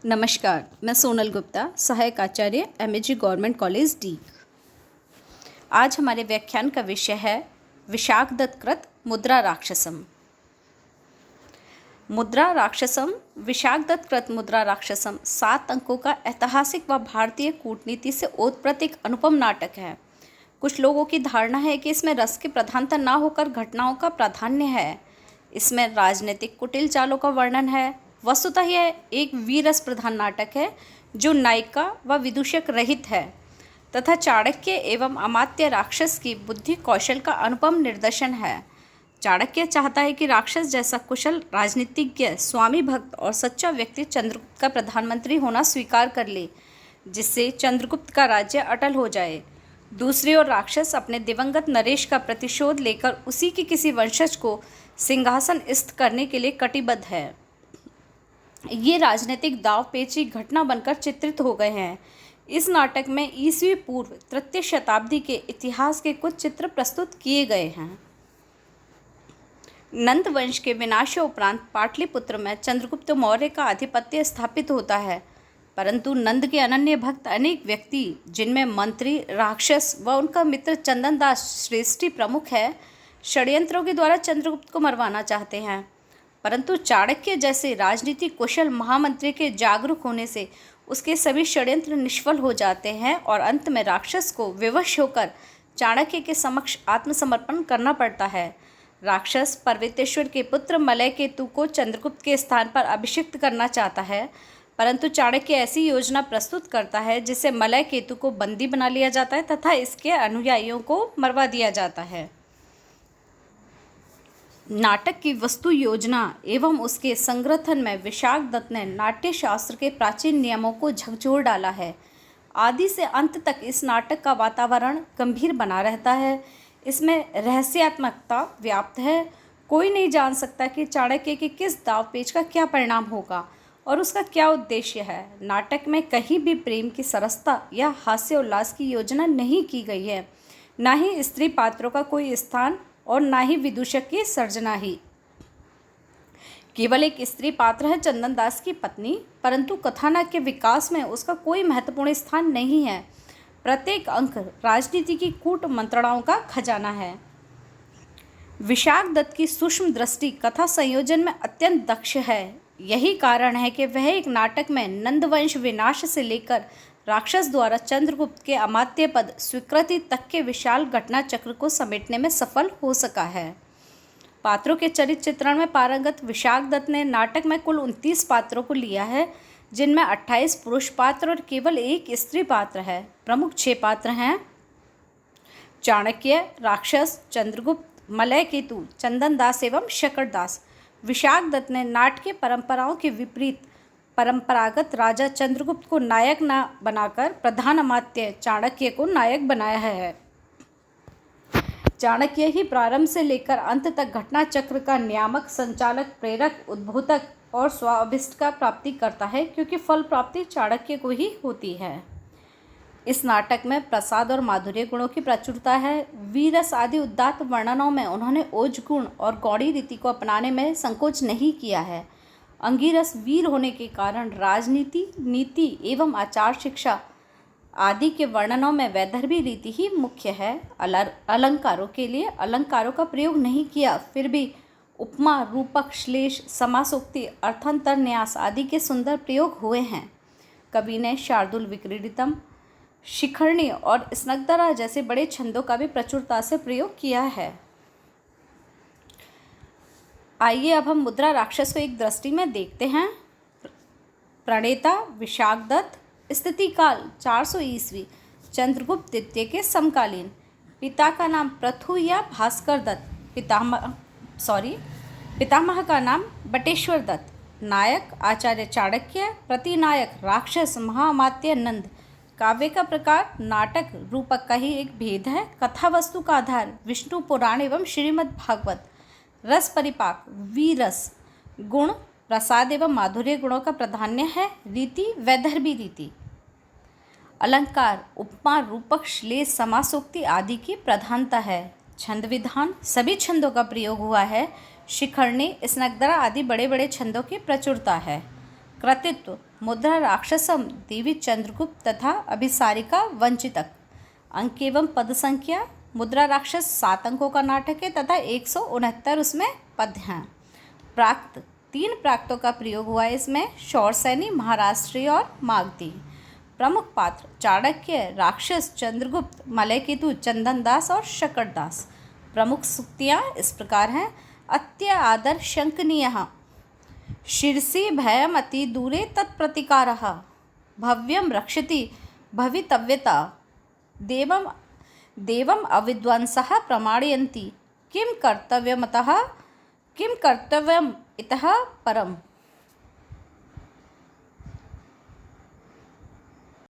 नमस्कार, मैं सोनल गुप्ता, सहायक आचार्य एमएजी गवर्नमेंट कॉलेज डी। आज हमारे व्याख्यान का विषय है विशाखदत्तकृत मुद्रा राक्षसम। मुद्रा राक्षसम विशाखदत्तकृत मुद्रा राक्षसम 7 अंकों का ऐतिहासिक व भारतीय कूटनीति से ओतप्रोत एक अनुपम नाटक है। कुछ लोगों की धारणा है कि इसमें रस की प्रधानता न होकर घटनाओं का प्राधान्य है। इसमें राजनीतिक कुटिल चालों का वर्णन है। वस्तुतः यह एक वीररस प्रधान नाटक है जो नायिका व विदूषक रहित है तथा चाणक्य एवं अमात्य राक्षस की बुद्धि कौशल का अनुपम निदर्शन है। चाणक्य चाहता है कि राक्षस जैसा कुशल राजनीतिज्ञ, स्वामी भक्त और सच्चा व्यक्ति चंद्रगुप्त का प्रधानमंत्री होना स्वीकार कर ले, जिससे चंद्रगुप्त का राज्य अटल हो जाए। दूसरी ओर राक्षस अपने दिवंगत नरेश का प्रतिशोध लेकर उसी के किसी वंशज को सिंहासनस्थ करने के लिए कटिबद्ध है। ये राजनीतिक दाव पेची घटना बनकर चित्रित हो गए हैं। इस नाटक में ईस्वी पूर्व तृतीय शताब्दी के इतिहास के कुछ चित्र प्रस्तुत किए गए हैं। नंद वंश के विनाश उपरांत पाटलिपुत्र में चंद्रगुप्त मौर्य का आधिपत्य स्थापित होता है, परंतु नंद के अनन्य भक्त अनेक व्यक्ति, जिनमें मंत्री, राक्षस व उनका मित्र चंदनदास श्रेष्ठी प्रमुख है, षड्यंत्रों के द्वारा चंद्रगुप्त को मरवाना चाहते हैं। परंतु चाणक्य जैसे राजनीति कुशल महामंत्री के जागरूक होने से उसके सभी षड्यंत्र निष्फल हो जाते हैं और अंत में राक्षस को विवश होकर चाणक्य के समक्ष आत्मसमर्पण करना पड़ता है। राक्षस पर्वतेश्वर के पुत्र मलयकेतु को चंद्रगुप्त के स्थान पर अभिषिक्त करना चाहता है, परंतु चाणक्य ऐसी योजना प्रस्तुत करता है जिससे मलयकेतु को बंदी बना लिया जाता है तथा इसके अनुयायियों को मरवा दिया जाता है। नाटक की वस्तु योजना एवं उसके संग्रथन में विशाखदत्त ने नाट्य शास्त्र के प्राचीन नियमों को झकझोर डाला है। आदि से अंत तक इस नाटक का वातावरण गंभीर बना रहता है। इसमें रहस्यात्मकता व्याप्त है। कोई नहीं जान सकता कि चाणक्य के किस दाव पेच का क्या परिणाम होगा और उसका क्या उद्देश्य है। नाटक में कहीं भी प्रेम की सरसता या हास्य उल्लास की योजना नहीं की गई है, ना ही स्त्री पात्रों का कोई स्थान और ना ही विदूषक की सर्जना ही। केवल एक स्त्री पात्र है चंदनदास की पत्नी, परंतु कथानक के विकास में उसका कोई महत्वपूर्ण स्थान नहीं है। प्रत्येक अंक राजनीति की कूट मंत्रणाओं का खजाना है। विशाखदत्त की सूक्ष्म दृष्टि कथा संयोजन में अत्यंत दक्ष है। यही कारण है कि वह एक नाटक में नंदवंश विनाश से लेकर राक्षस द्वारा चंद्रगुप्त के अमात्य पद स्वीकृति तक के विशाल घटना चक्र को समेटने में सफल हो सका है। पात्रों के चरित्र चित्रण में पारंगत विशाखदत्त ने नाटक में कुल 29 पात्रों को लिया है, जिनमें 28 पुरुष पात्र और केवल एक स्त्री पात्र है। प्रमुख 6 पात्र हैं चाणक्य, राक्षस, चंद्रगुप्त, मलयकेतु, चंदनदास एवं शकरदास। विशाखदत्त ने नाट्य परंपराओं के विपरीत परंपरागत राजा चंद्रगुप्त को नायक न बनाकर प्रधान अमात्य चाणक्य को नायक बनाया है। चाणक्य ही प्रारंभ से लेकर अंत तक घटना चक्र का नियामक, संचालक, प्रेरक, उद्बोधक और स्वाभिष्ट का प्राप्ति करता है, क्योंकि फल प्राप्ति चाणक्य को ही होती है। इस नाटक में प्रसाद और माधुर्य गुणों की प्रचुरता है। वीरस आदि उदात्त वर्णनों में उन्होंने ओज गुण और गौड़ी रीति को अपनाने में संकोच नहीं किया है। अंगिरस वीर होने के कारण राजनीति, नीति एवं आचार शिक्षा आदि के वर्णनों में वैदर्भी रीति ही मुख्य है। अलंकारों के लिए अलंकारों का प्रयोग नहीं किया, फिर भी उपमा, रूपक, श्लेष, समासोक्ति, अर्थांतर न्यास आदि के सुंदर प्रयोग हुए हैं। कवि ने शार्दुल विक्रीडितम, शिखरणी और स्नग्धरा जैसे बड़े छंदों का भी प्रचुरता से प्रयोग किया है। आइए अब हम मुद्रा राक्षस को एक दृष्टि में देखते हैं। प्रणेता विशाखदत्त, स्थिति काल 400 ईस्वी, चंद्रगुप्त द्वितीय के समकालीन। पिता का नाम पृथु या भास्कर दत्त, पितामह का नाम बटेश्वर दत्त। नायक आचार्य चाणक्य, प्रतिनायक राक्षस महाअमात्य नंद। काव्य का प्रकार नाटक, रूपक का ही एक भेद है। कथा वस्तु का आधार विष्णु पुराण एवं श्रीमद् भागवत। रस परिपाक वीरस। गुण प्रसाद एवं माधुर्य गुणों का प्राधान्य है। रीति वैदर्भी रीति। अलंकार उपमा, रूपक, श्लेष, समासोक्ति आदि की प्रधानता है। छंद विधान सभी छंदों का प्रयोग हुआ है। शिखरणी, स्नग्धरा आदि बड़े बड़े छंदों की प्रचुरता है। कृतित्व मुद्रा राक्षसम देवी चंद्रगुप्त तथा अभिसारिका वंचितक। अंक एवं पद संख्या। मुद्रा राक्षस 7 अंकों का नाटक है तथा 169 उसमें पद हैं। प्राक्त 3 प्राक्तों का प्रयोग हुआ है इसमें, शौरसैनी, महाराष्ट्री और मागधी। प्रमुख पात्र चाणक्य, राक्षस, चंद्रगुप्त, मलयकेतु, चंदनदास और शकरदास। प्रमुख सूक्तियाँ इस प्रकार हैं। अत्य आदर शंकनीयः, शिरसि भयम अति दूरे तत्प्रतिकारः, भव्यम रक्षति भवितव्यता, देवम देवम अविद्वांसः प्रमाणयन्ति, किं कर्तव्यम इतः परम।